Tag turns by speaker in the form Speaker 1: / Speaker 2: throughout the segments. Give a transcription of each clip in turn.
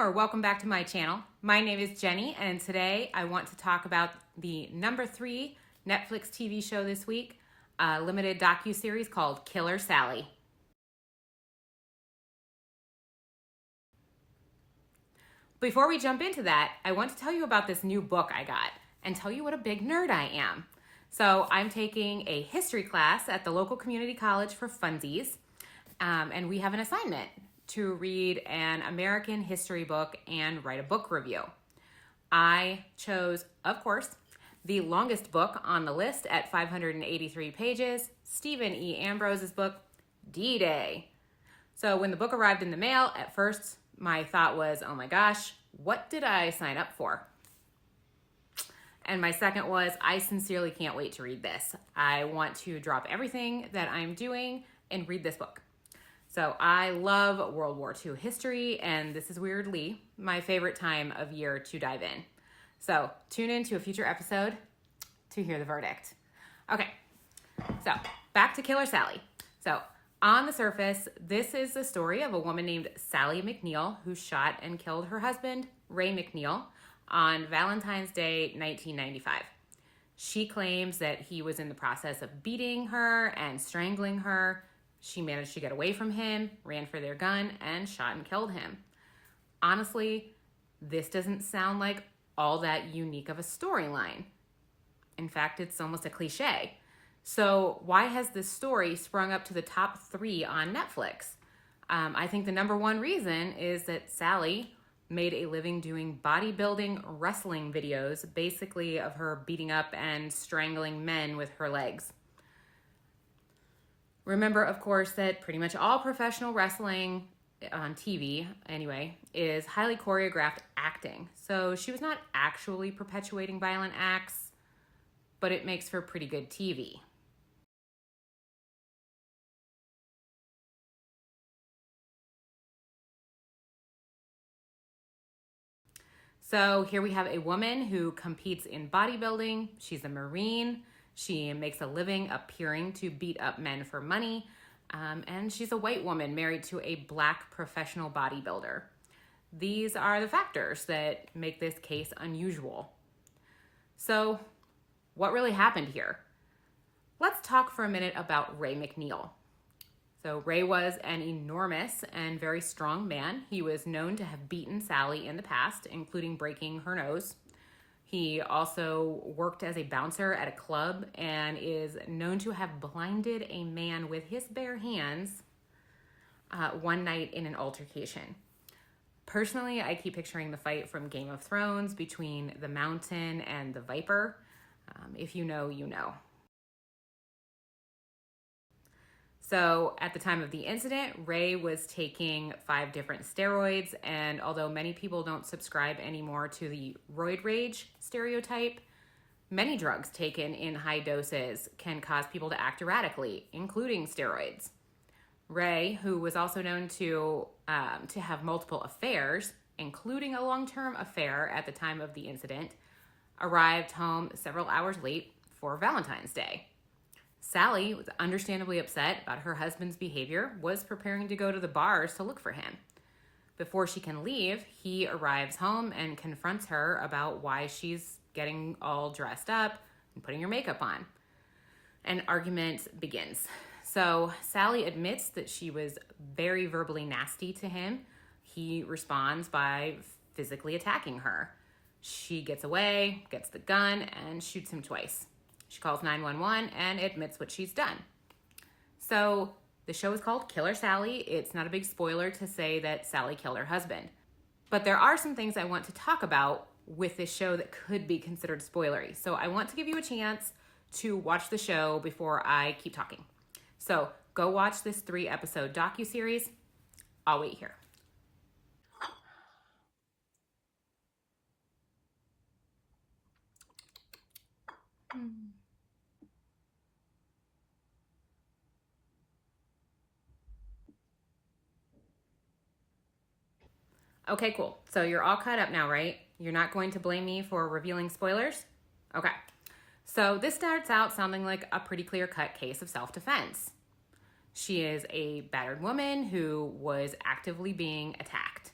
Speaker 1: or welcome back to my channel. My name is Jenny, and today I want to talk about the #3 Netflix TV show this week, a limited docuseries called Killer Sally. Before we jump into that, I want to tell you about this new book I got and tell you what a big nerd I am. So I'm taking a history class at the local community college for funsies, and we have an assignment to read an American history book and write a book review. I chose, of course, the longest book on the list at 583 pages, Stephen E. Ambrose's book, D-Day. So when the book arrived in the mail, at first my thought was, oh my gosh, what did I sign up for? And my second was, I sincerely can't wait to read this. I want to drop everything that I'm doing and read this book. So I love World War II history, and this is weirdly my favorite time of year to dive in. So tune in to a future episode to hear the verdict. Okay, so back to Killer Sally. So on the surface, this is the story of a woman named Sally McNeil who shot and killed her husband, Ray McNeil, on Valentine's Day, 1995. She claims that he was in the process of beating her and strangling her. She managed to get away from him, ran for their gun, and shot and killed him. Honestly, this doesn't sound like all that unique of a storyline. In fact, it's almost a cliche. So why has this story sprung up to the top 3 on Netflix? I think the #1 reason is that Sally made a living doing bodybuilding wrestling videos, basically of her beating up and strangling men with her legs. Remember, of course, that pretty much all professional wrestling on TV, anyway, is highly choreographed acting. So she was not actually perpetuating violent acts, but it makes for pretty good TV. So here we have a woman who competes in bodybuilding. She's a Marine. She makes a living appearing to beat up men for money. And she's a white woman married to a black professional bodybuilder. These are the factors that make this case unusual. So what really happened here? Let's talk for a minute about Ray McNeil. So Ray was an enormous and very strong man. He was known to have beaten Sally in the past, including breaking her nose. He also worked as a bouncer at a club and is known to have blinded a man with his bare hands one night in an altercation. Personally, I keep picturing the fight from Game of Thrones between the Mountain and the Viper. If you know, you know. So at the time of the incident, Ray was taking 5 different steroids, and although many people don't subscribe anymore to the roid rage stereotype, many drugs taken in high doses can cause people to act erratically, including steroids. Ray, who was also known to have multiple affairs, including a long-term affair at the time of the incident, arrived home several hours late for Valentine's Day. Sally was understandably upset about her husband's behavior, was preparing to go to the bars to look for him. Before she can leave, he arrives home and confronts her about why she's getting all dressed up and putting her makeup on. An argument begins. So Sally admits that she was very verbally nasty to him. He responds by physically attacking her. She gets away, gets the gun, and shoots him twice. She calls 911 and admits what she's done. So the show is called Killer Sally. It's not a big spoiler to say that Sally killed her husband. But there are some things I want to talk about with this show that could be considered spoilery. So I want to give you a chance to watch the show before I keep talking. So go watch this 3-episode docuseries. I'll wait here. Okay, cool. So you're all caught up now, right? You're not going to blame me for revealing spoilers? Okay. So this starts out sounding like a pretty clear-cut case of self-defense. She is a battered woman who was actively being attacked.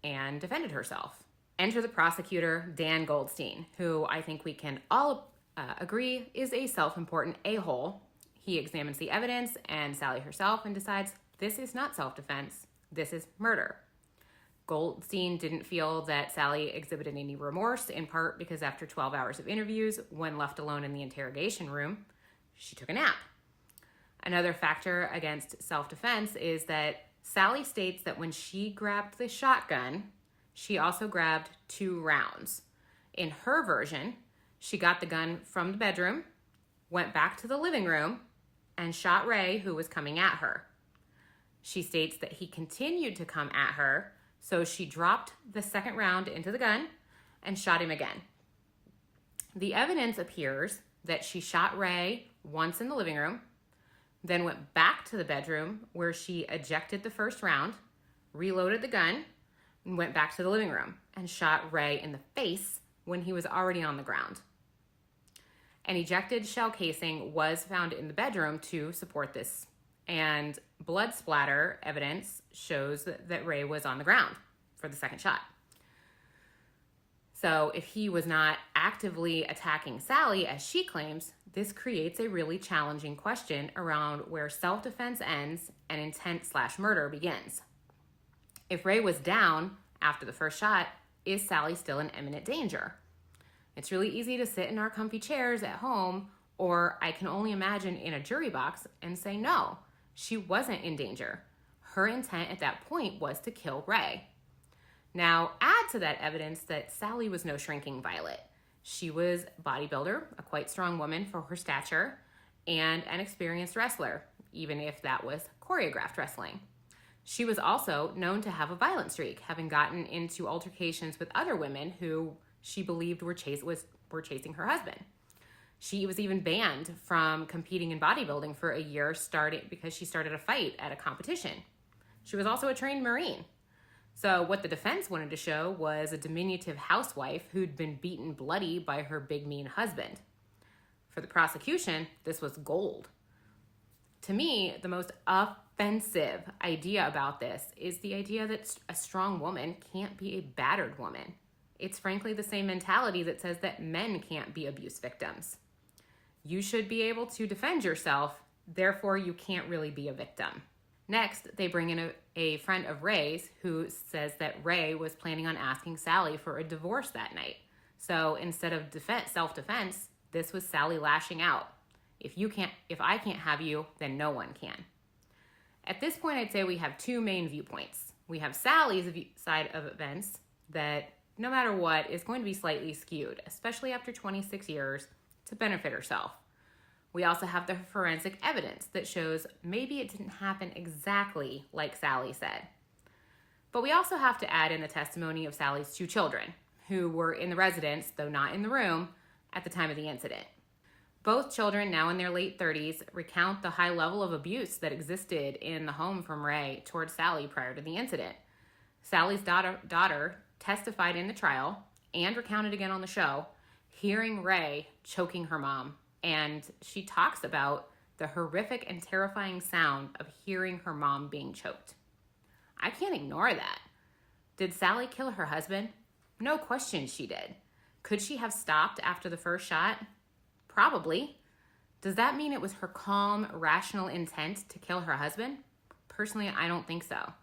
Speaker 1: and defended herself. Enter the prosecutor, Dan Goldstein, who I think we can all agree is a self-important a-hole. He examines the evidence and Sally herself and decides this is not self-defense, this is murder. Goldstein didn't feel that Sally exhibited any remorse, in part because after 12 hours of interviews, when left alone in the interrogation room, she took a nap. Another factor against self-defense is that Sally states that when she grabbed the shotgun, she also grabbed 2 rounds. In her version, she got the gun from the bedroom, went back to the living room, and shot Ray, who was coming at her. She states that he continued to come at her, so she dropped the second round into the gun and shot him again. The evidence appears that she shot Ray once in the living room, then went back to the bedroom where she ejected the first round, reloaded the gun, and went back to the living room and shot Ray in the face when he was already on the ground. An ejected shell casing was found in the bedroom to support this, and blood splatter evidence shows that Ray was on the ground for the second shot. So if he was not actively attacking Sally, as she claims, this creates a really challenging question around where self-defense ends and intent/murder begins. If Ray was down after the first shot, is Sally still in imminent danger? It's really easy to sit in our comfy chairs at home, or I can only imagine in a jury box, and say no, she wasn't in danger. Her intent at that point was to kill Ray. Now, add to that evidence that Sally was no shrinking violet. She was a bodybuilder, a quite strong woman for her stature, and an experienced wrestler, even if that was choreographed wrestling. She was also known to have a violent streak, having gotten into altercations with other women who she believed were chasing her husband. She was even banned from competing in bodybuilding for a year because she started a fight at a competition. She was also a trained Marine. So what the defense wanted to show was a diminutive housewife who'd been beaten bloody by her big mean husband. For the prosecution, this was gold. To me, the most offensive idea about this is the idea that a strong woman can't be a battered woman. It's frankly the same mentality that says that men can't be abuse victims. You should be able to defend yourself, therefore you can't really be a victim. Next, they bring in a friend of Ray's who says that Ray was planning on asking Sally for a divorce that night. So instead of self-defense, this was Sally lashing out. If I can't have you, then no one can. At this point, I'd say we have 2 main viewpoints. We have Sally's side of events that no matter what is going to be slightly skewed, especially after 26 years, to benefit herself. We also have the forensic evidence that shows maybe it didn't happen exactly like Sally said. But we also have to add in the testimony of Sally's 2 children, who were in the residence, though not in the room, at the time of the incident. Both children, now in their late 30s, recount the high level of abuse that existed in the home from Ray towards Sally prior to the incident. Sally's daughter testified in the trial and recounted again on the show, hearing Ray choking her mom. And she talks about the horrific and terrifying sound of hearing her mom being choked. I can't ignore that. Did Sally kill her husband? No question she did. Could she have stopped after the first shot? Probably. Does that mean it was her calm, rational intent to kill her husband? Personally, I don't think so.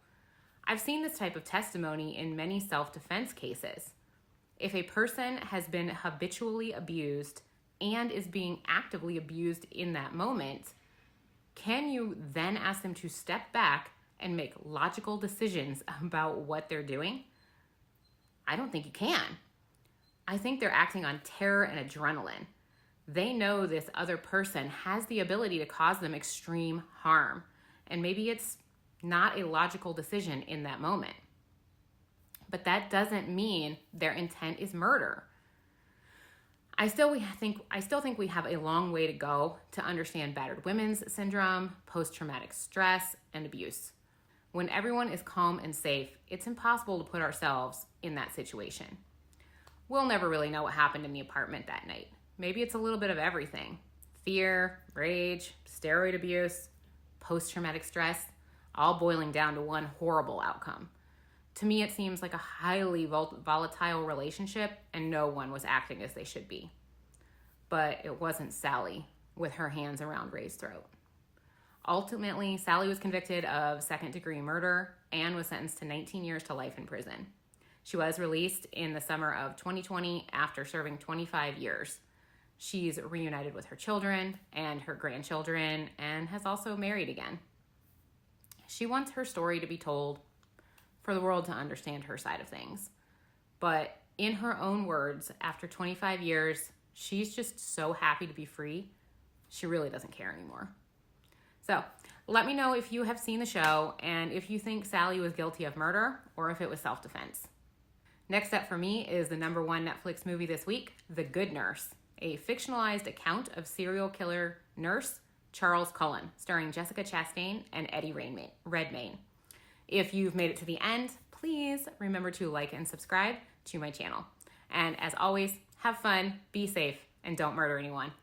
Speaker 1: I've seen this type of testimony in many self-defense cases. If a person has been habitually abused and is being actively abused in that moment, can you then ask them to step back and make logical decisions about what they're doing? I don't think you can. I think they're acting on terror and adrenaline. They know this other person has the ability to cause them extreme harm, and maybe it's not a logical decision in that moment. But that doesn't mean their intent is murder. I still think we have a long way to go to understand battered women's syndrome, post-traumatic stress, and abuse. When everyone is calm and safe, it's impossible to put ourselves in that situation. We'll never really know what happened in the apartment that night. Maybe it's a little bit of everything. Fear, rage, steroid abuse, post-traumatic stress, all boiling down to one horrible outcome. To me, it seems like a highly volatile relationship, and no one was acting as they should be. But it wasn't Sally with her hands around Ray's throat. Ultimately, Sally was convicted of second-degree murder and was sentenced to 19 years to life in prison. She was released in the summer of 2020 after serving 25 years. She's reunited with her children and her grandchildren and has also married again. She wants her story to be told for the world to understand her side of things. But in her own words, after 25 years, she's just so happy to be free, she really doesn't care anymore. So let me know if you have seen the show and if you think Sally was guilty of murder or if it was self-defense. Next up for me is the #1 Netflix movie this week, The Good Nurse, a fictionalized account of serial killer nurse Charles Cullen, starring Jessica Chastain and Eddie Redmayne. If you've made it to the end, please remember to like and subscribe to my channel. And as always, have fun, be safe, and don't murder anyone.